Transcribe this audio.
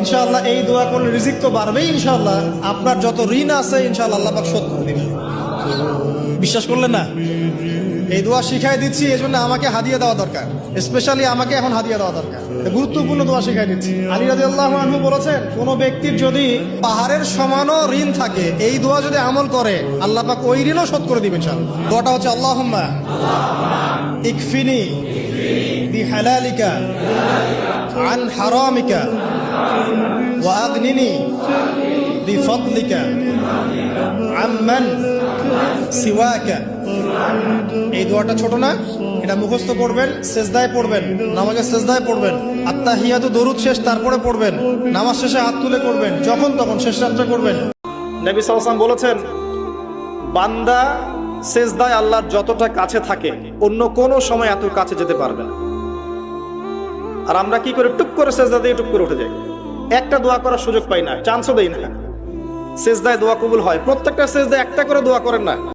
ইনশাআল্লাহ এই দোয়া করলে রিজিক তো বাড়বেই ইনশাআল্লাহ। আপনার যত ঋণ আছে ইনশাআল্লাহ আল্লাহ পাক শোধ করে দিবেন। বিশ্বাস করলেন না? এই দোয়া শিখাই দিচ্ছি, এই জন্য আমাকে হাদিয়া দেওয়া দরকার, স্পেশালি আমাকে এখন হাদিয়া দেওয়া দরকার। গুরুত্বপূর্ণ দোয়া শিখাই দিচ্ছি। আলী রাদিয়াল্লাহু আনহু বলেছেন, কোন ব্যক্তির যদি পাহাড়ের সমানও ঋণ থাকে, এই দোয়া যদি আমল করে আল্লাহ পাক ওই ঋণও শোধ করে দিবেন ইনশাআল্লাহ। দোয়াটা হচ্ছে আল্লাহুম্মা ইকফিনি বিহালালিকা আন হারামিকা ওয়া আগনিনি বিফদলিকা আম্মান সিওয়াকা। এই দোয়াটা ছোট না, এটা মুখস্থ করবেন, সেজদায় পড়বেন, নামাজের সেজদায় পড়বেন, আত্তাহিয়াতু দরুদ শেষ তারপরে পড়বেন, নামাজ শেষে হাত তুলে করবেন, যখন তখন শেষ রাত্রে করবেন। নবী সাল্লাল্লাহু আলাইহি ওয়াসাল্লাম বলেছেন, বান্দা সেজদায় আল্লাহর যতটা কাছে থাকে অন্য কোন সময় এত কাছে যেতে পারবে না। আর আমরা কি করে টুক করে সেজদা দিয়ে টুক করে উঠে যাই, একটা দোয়া করার সুযোগ পাই না, চান্সও দেই না। সেজদায় দোয়া কবুল হয়, প্রত্যেকটা সেজদায় একটা করে দোয়া করেন না।